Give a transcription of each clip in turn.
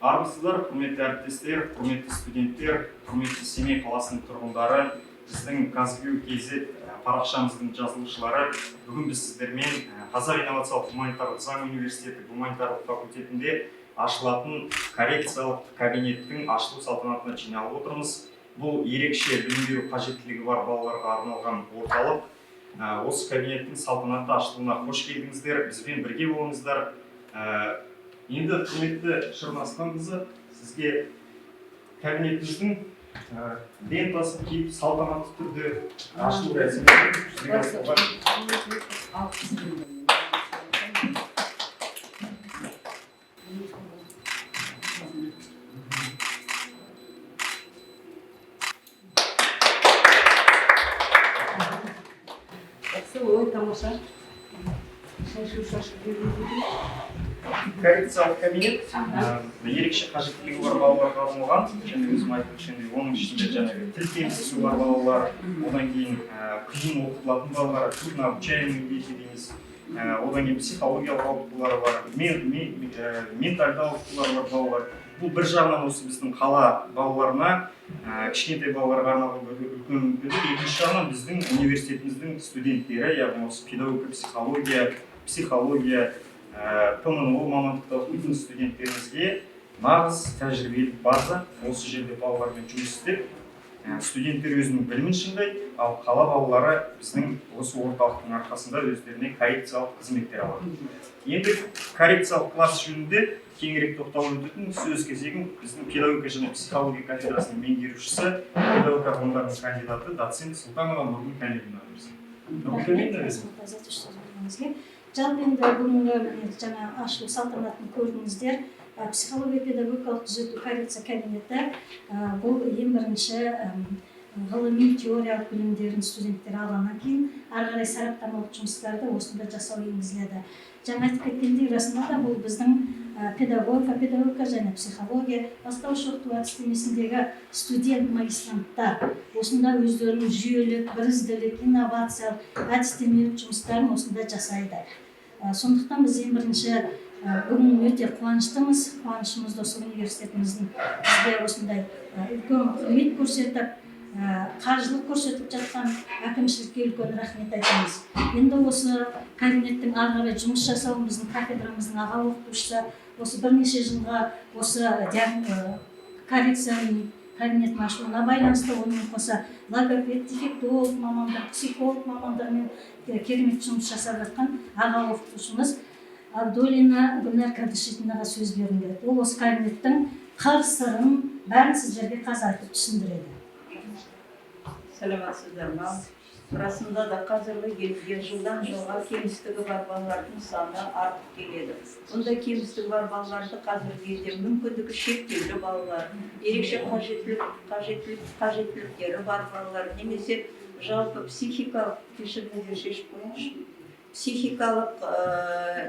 Армысыздар, құрметті әріптестер, құрметті студенттер, құрметті Семей қаласының тұрғындары, біздің Казгю.kz парақшамыздың жазылушылары. Бүгін біз сіздермен Қазақ инновациялық гуманитарлық заң университеті гуманитарлық факультетінде ашылатын коррекциялық кабинеттің ашылу салтанатына жиналып отырмыз. Бұл ерекше білім беру қажеттілігі бар балаларға арналған орталық. Осы кабинеттің салтанатты ашылуына қош келдіңіздер, бізбен бірге болыңыздар. Енді құрметті Шырнастан қызы, сізге кабинетіміздің лентасын киіп салтанатты түрде ашылу рәсімін жүзеге асыруға. Ой, тамаша. Коррекциялық кабинет ерекше қажеттілігі бар балаларға арналған, және өзім айтқанымдай, оның ішінде жаңағы тіл кемістігі бар балалар, одан кейін қиын оқытылатын балалар, труднообучаемые дети дейміз, одан кейін психологиялық ауытқулары бар, ментальды ауытқулары бар балалар. Бұл бір жағынан осы біздің қала балаларына, кішкентай балаларға арналған үлкен мүмкіндік. Екінші жағынан біздің университетіміздің студенттері, яғни осы педагогика, психология, ПМНО мамандықта оқитын студенттерімізге нағыз тәжірибелік база. Осы жерде балалармен жұмыс істеп, студенттер өзінің білімін шыңдайды, ал қала балалары біздің осы орталықтың арқасында өздеріне коррекциялық қызметтер алады. Енді коррекциялық класс жөнінде кеңірек тоқталып өтетін сөз кезегін біздің педагогика және психология кафедрасының меңгерушісі, педагогика ғылымдарының кандидаты, доцент Сұлтанова Нұргүл Кәмелевна берсін. Жалпы енді бүгінгі жаңа ашылу салтанатын көрдіңіздер. Психология педагогикалық түзету коррекция кабинеті бұл ең бірінші ғылыми теориялық білімдерін студенттер алғаннан кейін ары қарай сараптамалық жұмыстарды осында жасау енгізіледі. Жаңа айтып кеткендей, расында да бұл біздің педагогика және психология бастауыш оқыту әдістемесіндегі студент магистранттар осында өздерінің жүйелік, бірізділік, инновациялық әдістемелік жұмыстарын осында жасайды. Сондықтан біз ең бірінші бүгін өте қуаныштымыз. Қуанышымызды осы университетіміздің бізге осындай үлкен құрмет көрсетіп, қаржылық көрсетіп жатқан әкімшілікке үлкен рахмет айтамыз. Енді осы кабинеттің ары қарай жұмыс жасауы біздің кафедрамыздың аға оқытушысы осы бірнеше жылға осы коррекцияның кабинетін ашуына байланысты, онымен қоса логопед, дефектолог мамандар, психолог мамандармен керемет жұмыс жасап жатқан аға оқытушымыз Абдуллина Гүлнар Кәдішевнаға сөз беруім керек. Ол осы кабинеттің қыр-сырын бәрін сіздерге қазір айтып түсіндіреді. Сәлеметсіздер ме? Расында да қазіргі кезде жылдан жылға кемістігі бар балалардың саны артып келеді. Бұндай кемістігі бар балаларды қазіргі кезде мүмкіндігі шектеулі балалар, ерекше қажеттіліктері бар балалар, немесе жалпы психикалық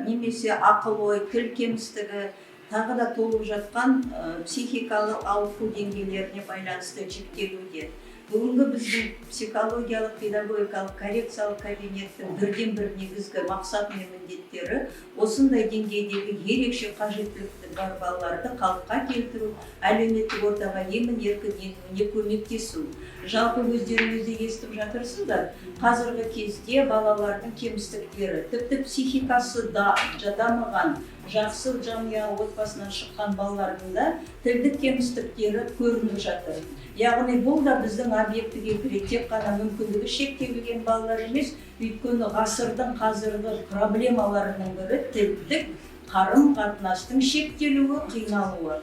немесе ақыл-ой, тіл кемістігі, тағы да толып жатқан психикалық ауытқу деңгейлеріне байланысты жіктелуде. Бүгінгі біздің психологиялық, педагогикалық, коррекциялық кабинеттің бірден-бір негізгі мақсат мен міндеттері осындай деңгейдегі ерекше қажеттілікті бар балаларды қалыпқа келтіру, әлеуметтік ортаға емін-еркін енуіне көмектесу. Жалпы өздеріңізде естіп жатырсыздар, қазіргі кезде балалардың кемістіктері, тіпті психикасы да дамыған, жақсы жанұя отбасынан шыққан балалардың да тілдік кемістіктері көрініп жатыр. Яғни бұл да біздің объектіге кіреді, тек қана мүмкіндігі шектелген балалар емес, өйткені ғасырдың қазіргі проблемаларының бірі тілдік қарым-қатынастың шектелуі, қиналуы.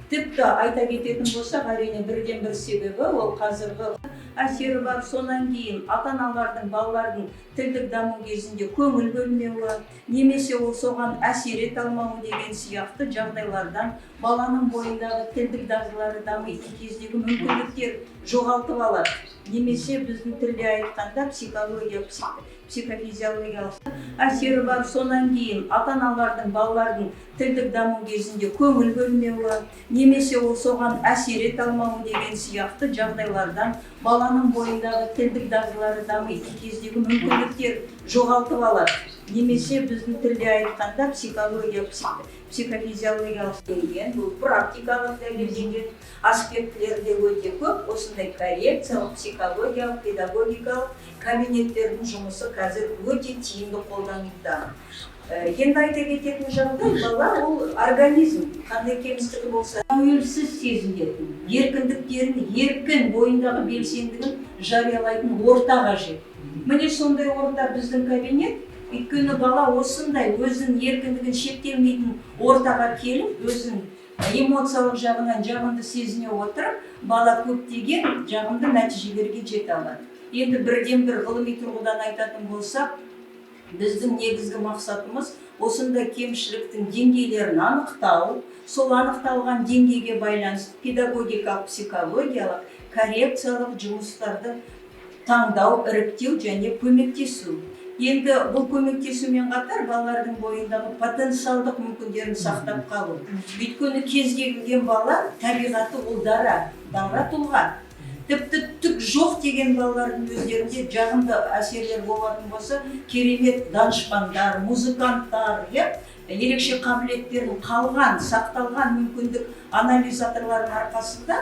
Тіпті айта кететін болсақ, әрине бірден-бір себебі ол қазіргі әсері бар. Сонан кейін ата-аналардың балалардың тілдік даму кезінде көңіл бөлмеуі, немесе ол соған әсер ете алмауы деген сияқты жағдайлардан баланың бойындағы тілдік дағдылары дамитын кездегі мүмкіндіктер жоғалтып алады. Немесе біздің тілде айтқанда психофизиологиялық әсері бар. Сонан кейін ата-аналардың балалардың тілдік даму кезінде көңіл бөлмеуі, немесе ол соған әсер ете алмауы деген сияқты жағдайлардан баланың бойындағы тілдік дағдылары дамитын кездегі мүмкіндіктер жоғалтып алады. немесе біздің тілде айтқанда психология, психофизиологиялық деңгейін, бұл практикалық деңгейден аспектілері де өте көп. Осындай коррекциялық, психологиялық, педагогикалық кабинеттердің жұмысы қазір өте тиімді қолданылуда. Енді айта кететін жағдай, бала ол организм, қандай кемістігі болса, тәуелсіз сезінетін, еркіндіктерін, еркін бойындағы белсендігін жариялайтын орта қажет. Міне сондай орта біздің кабинет, өйткені бала осындай өзін еркіндігін шектелмейтін ортаға келіп, өзін эмоциялық жағынан жағымды сезіне отырып, бала көптеген жағымды нәтижелерге жете алады. Енді бірден бір ғылыми тұрғыдан айтатын болсақ, біздің негізгі мақсатымыз осындай кемшіліктің деңгейлерін анықтау, сол анықталған деңгейге байланысты педагогикалық, психологиялық, коррекциялық жұмыстарды таңдау, іріктеу және көмектесу. Енді бұл көмектесумен қатар балалардың бойындағы потенциалдық мүмкіндерін сақтап қалу. Өйткені кез келген бала табиғаты ол дара тұлға. Тіпті түк жоқ деген балалардың өздерінде жағымды әсерлер болатын болса, керемет данышпандар, музыканттар, ерекше қабілеттерін қалған, сақталған мүмкіндік анализаторлардың арқасында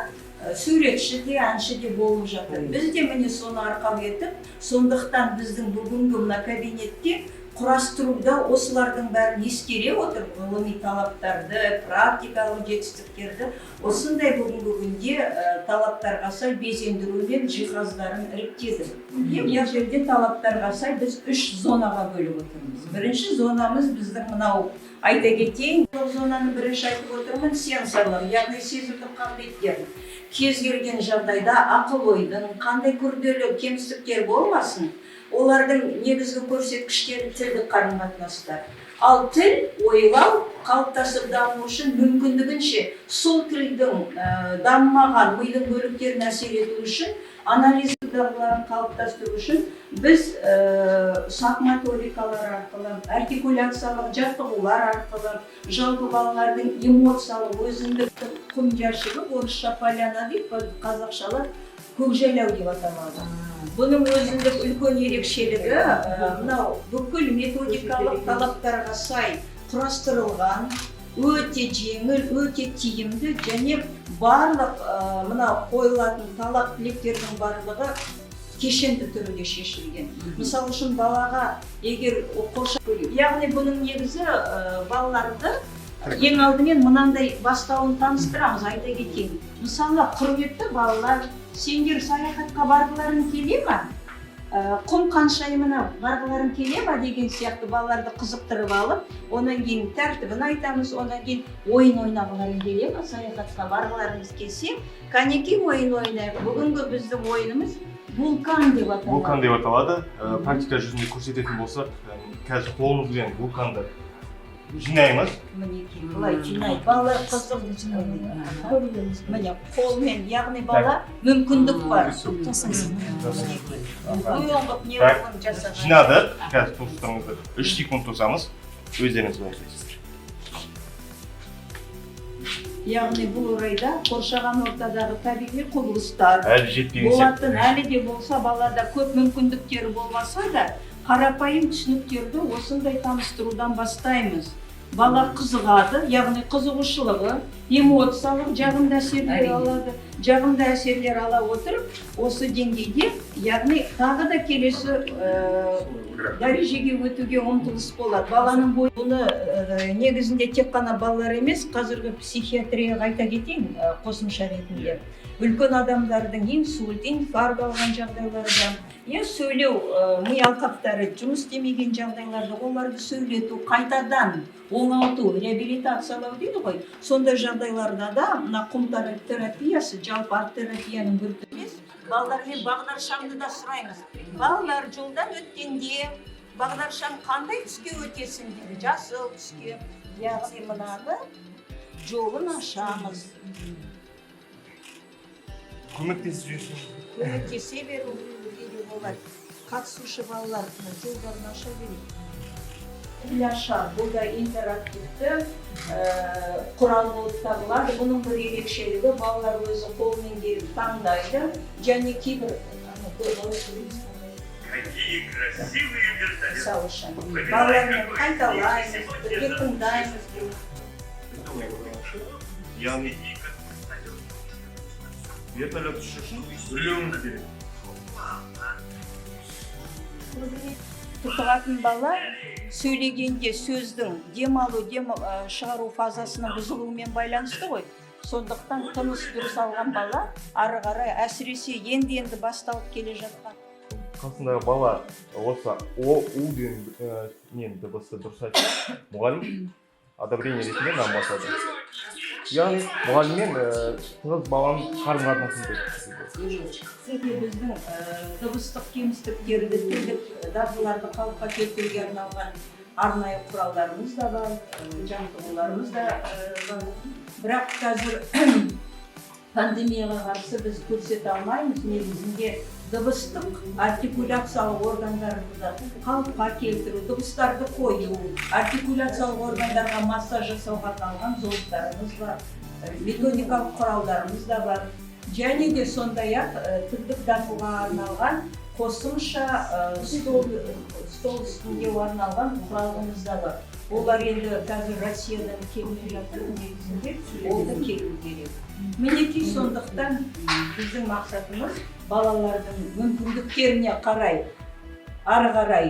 суретші де, әнші де болып жатыр. Біз де міне соны арқау етіп, сондықтан біздің бүгінгі мына кабинетте құрастыруда осылардың бәрін ескере отырып, ғылыми талаптарды, практикалық жетістіктерді осындай бүгінгі күнде талаптарға сай безендірумен жиһаздарын іріктеді. Бұл жерде талаптарға сай біз 3 зонаға бөліп отырмыз. Бірінші зонамыз біздің мынау, айта кетейін, зонаның бірінші айтып отырмын, сенсорлар, яғни сезімдік қабілеттер. Кез келген жағдайда ақыл-ойдың қандай күрделі кемістіктер болмасын, олардың негізгі көрсеткіштері тілдік қарым-қатынастар. Ал тіл, ойлау, қалыптасып даму үшін мүмкіндігінше сол тілдің дамымаған мидың бөліктерін әсер ету үшін, анализ дағдыларын қалыптастыру үшін біз сагмоторикалар арқылы, артикуляциялық жаттығулар арқылы, жалпы балалардың эмоциялық өзіндік құм жәшігі, орысша поляна дейді, қазақшалар көкжайлау деп аталады. Бұның өзіндік үлкен ерекшелігі, мынау бүкіл методикалық талаптарға сай құрастырылған, өте жеңіл, өте тиімді және барлық мынау қойылатын талап тілектердің барлығы кешенді түрде шешілген. Мысалы үшін балаға егер қоршап көрейік, яғни бұның негізі балаларды ең алдымен мынандай бастауын таныстырамыз, айта кетейін. Мысалы, құрметті балалар, сендер саяхатқа барғыларың келе ме? Құм қаншайымына барғыларың келе ме деген сияқты балаларды қызықтырып алып, онан кейін тәртібін айтамыз, онан кейін ойын ойнағыларың келе ме? Саяхатқа барғыларыңыз келсе, кәнекей ойын ойнайық. Бүгінгі біздің ойынымыз вулкан деп аталады. Вулкан деп аталады. Практика жүзінде көрсететін болсақ, қазір қолымызбен вулканды жинаймыз. Мінекей, былай жинайды. Балалар қызықты жинайды. Міне қолмен, яғни бала мүмкіндік бар. Жасайсың. Бұйыңғып не болғын жасаған. Жинадық, қазір тоқтарыңызды 3 секунд тосамыз, өздеріңіз байқайсыздар. Яғни бұл орайда қоршаған ортадағы табиғи құбылыстар болатын, әлі де болса балада көп мүмкіндіктері болмаса да, қарапайым түсініктерді осындай таныстырудан бастаймыз. Бала қызығады, яғни қызығушылығы, эмоциялық жағымды әсерлер алады. Жағымды әсерлер ала отырып, осы деңгейде, яғни тағы да келесі дәрежеге өтуге ұмтылыс болады. Баланың бойы, бұны негізінде тек қана балалар емес, қазіргі психиатрияға айта кетейін қосымша ретінде. Үлкен адамдардың инсульт, инфаркт алған жағдайларда, сөйлеу ми алқаптары жұмыс істемеген жағдайларда оларды сөйлету, қайтадан оңалту, реабилитациялау дейді ғой. Сондай жағдайларда да мына құм терапиясы, жалпы арт-терапияның бір түрі. Балалармен бағдаршамды да сұраймыз. Балалар жолдан өткенде бағдаршам қандай түске өтесін дейді, жасыл түске. Яғни мынаны жолын ашамыз. Көмектесе беру болады. Қатысушы балалар жолдарын аша береді. Тілашар, бұл да интерактивті құрал болып табылады. Бұның бір ерекшелігі балалар өзі қолмен келіп таңдайды. Және кейбір мысалы үшін балалармен қайталаймыз, бірге тыңдаймыз. яғни вертолет ұшу үшін үрлеуіңіз керек. Тұтығатын бала сөйлегенде сөздің шығару фазасының бұзылуымен байланысты ғой. Сондықтан тыныс дұрыс алған бала ары қарай әсіресе енді басталып келе жатқан. Қасындағы бала осы у деген дыбысты дұрыс айтса, мұғалім одобрение ретінде нам басады. Яғни мұғаліммен тығыз баланың қарым-қатынасын Біздің дыбыстық кемістіктерді, тілдік дағдыларды қалыпқа келтіруге арналған арнайы құралдарымыз да бар, жаттығуларымыз да бар. Бірақ қазір пандемияға қарсы біз көрсете алмаймыз. Негізінде дыбыстық артикуляциялық органдарымызды қалыпқа келтіру, дыбыстарды қою, артикуляциялық органдарға массаж жасауға арналған зондтарымыз бар, методикалық құралдарымыз да бар. Және де сондай-ақ тілдік дамуға арналған қосымша стол үстінде арналған құралымыз да бар. Олар енді қазір Россиядан келмей жатыр, негізінде ол да келу керек. Мінекей сондықтан біздің мақсатымыз балалардың мүмкіндіктеріне қарай, ары қарай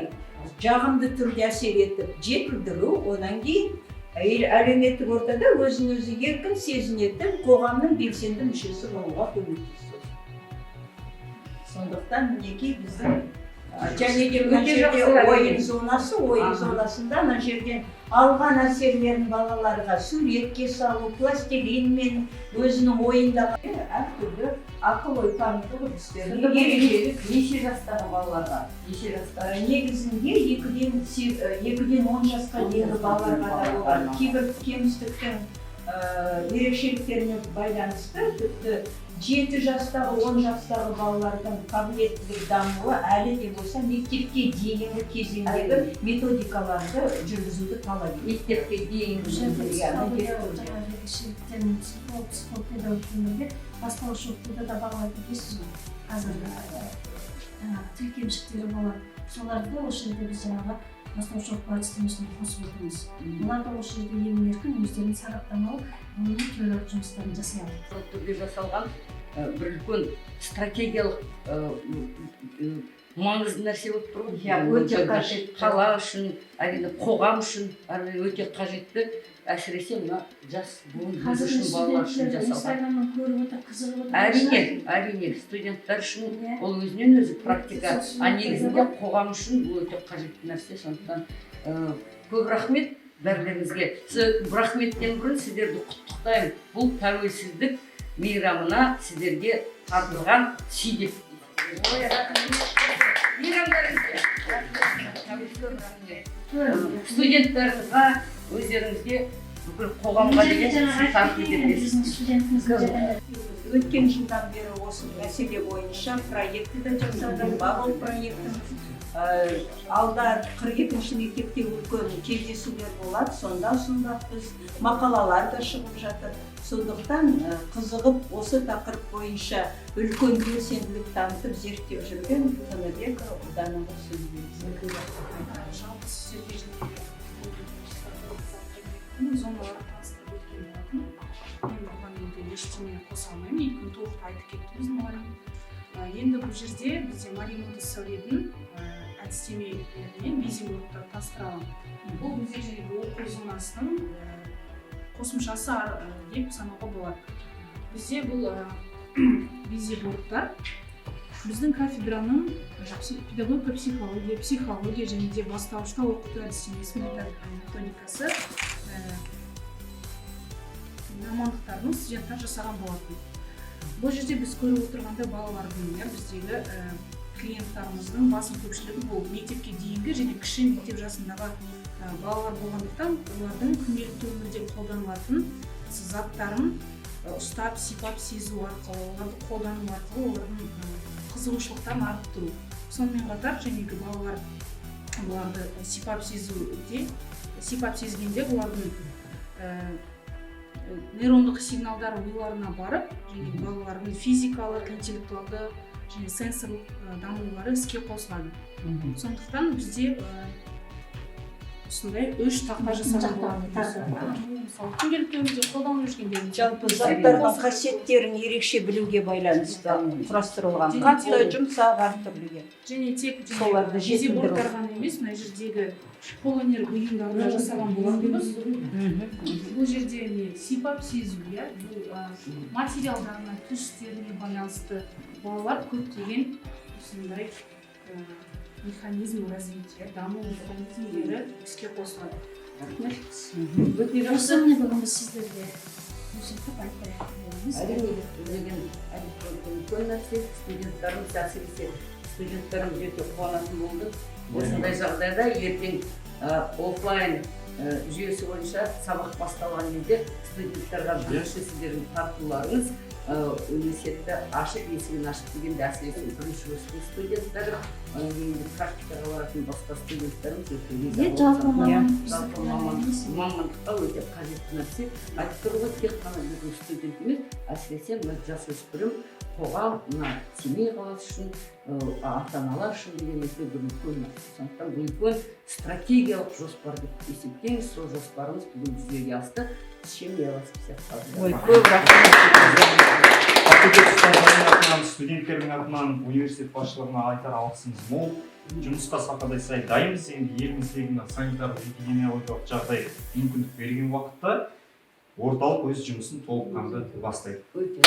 жағымды түрде әсер етіп жетілдіру, одан кейін әлеуметтік ортада өзін-өзі еркін сезінетін қоғамның белсенді мүшесі болуға көмектесу. Сондықтан мінекей біздің және де ойын зонасында мына жерден алған әсерлерін балаларға суретке салу, пластилинмен өзінің ойындағы әртүрлі ақыл-ой таныту үрдістерін неше жастағы балаларға? Негізінде 2-ден 10 жасқа дейінгі балаларға да болған кейбір кемістіктің ерекшеліктеріне байланысты тіпті 7 жастағы, 10 жастағы балалардың қабілеттілік дамуы әлі де болса мектепке дейінгі кезеңдегі методикаларды жүргізуді талап етеді. Мектепке дейінгі ерекшеліктерін психолог-педагогтерге бастауыш оқытуда да бағалайды дейсіз ғой. Қазір тіл кемшіліктері болады. Соларды осы жерде біз жаңағы бастауыш оқыту әдістемесіне қосып отырмыз. Олар да осы жерде емін-еркін өздерін сараптамалық ғылыми теориялық жұмыстарын жасай алады. түрде жасалған бір үлкен стратегиялық маңызды нәрсе болып тұр ғой. Өте қажет қала үшін, әрине қоғам үшін өте қажетті, әсіресе мына жас буын үшін балалар үшін жасалған. Инстаграмнан көріп отыр, қызығып отыр. Әрине, студенттер үшін ол өзінен өзі практика, негізінде қоғам үшін бұл өте қажетті нәрсе. Сондықтан көп рахмет бәріңізге. Рахметтен бұрын сіздерді құттықтаймын. Бұл тәуелсіздік мейрамына сіздерге тартылған сый. Студенттеріңізге, өздеріңізге, бүкіл қоғамға деген сый тарту етесіз. Өткен жылдан бері осы мәселе бойынша проекті де жасадым, бабыл проектін. Алда 42-ші мектепте үлкен кездесулер болады, сонда біз мақалалар да шығып жатыр. Сондықтан қызығып осы тақырып бойынша үлкен белсенділік танытып зерттеп жүрген Тыныбек Ұлданова сөйлейміз. Жалпы сіздерге зоналар таныстырып өткен болатын. Мен бұған енді ештеңе қоса алмаймын, өйткені толық айтып кетті біздің мұғалім. Енді бұл жерде бізде Мария Монтессоридің әдістемелерімен визингордты таныстыралым. Бұл бізде және оқу зонасының қосымшасы деп санауға болады. Бізде бұл визингордтар біздің кафедраның педагогика психология және де бастауышта оқыту әдістемесі методикасы мамандықтарының студенттер жасаған болатын. Бұл жерде біз көріп отырғанда балалардың біздегі клиенттарымыздың басым көпшілігі бұл мектепке дейінгі және кіші мектеп жасындағы балалар болғандықтан олардың күнделікті өмірде қолданылатын заттарын ұстап, сипап, сезу арқылы, оларды қолдану арқылы олардың қызығушылықтарын арттыру. Сонымен қатар жәнегі балалар оларды сипап сезгенде олардың нейрондық сигналдар ойларына барып, және балалардың физикалық, интеллектуалды және сенсорлық дамулары іске қосылады. Сондықтан бізде осындай 3 тақта жасалған болады. Мысалы күнделікті өмірде қолданып жүргендер Жалпы заттардың қасиеттерін ерекше білуге байланысты құрастырылған қатты жұмсақ әртүрліге. және тек Соларды жетілдіру. борттар ғана емес, мына жердегі қолөнер бұйымдарында жасалған боламыз. Бұл жерде не сипап сезу, иә, бұл материалдарына, түстеріне байланысты балалар көптеген осындай механизм развития, даму механизмдері іске қосылады. Өте жақсы. Осы міне бүгін біз сіздерге өзімді айтайық. Әрине деген үлкен нәрсе, студенттарымыз әсіресе студенттарым өте қуанатын болды. Осындай жағдайда ертең офлайн жүйесі бойынша сабақ басталған кезде студенттарға бірінші сіздердің тартуларыңыз университетті ашық, есігін ашық дегенде әсіресе бірінші курстың студенттері, енді практикаға баратын басқа студенттеріміз жалпы мамандыққа өте қажетті нәрсе. Айтып тұр ғой, тек қана біздің студент емес, әсіресе мына жасөспірім қоғам, мына Семей қаласы үшін, ата-аналар үшін деген өте бір үлкен нәрсе. Сондықтан бұл үлкен стратегиялық жоспар деп есептейміз. Сол жоспарымыз бүгін жүзеге асты. Шемей аласып сияқты. Ой, көп рахмет. Студенттердің атынан университет басшылығына айтар алғысымыз мол. Жұмысқа сақадай сай дайынбыз. Енді еліміздегі санитарлық эпидемиологиялық жағдай мүмкіндік берген уақытта орталық өз жұмысын толыққанды бастайды. Өте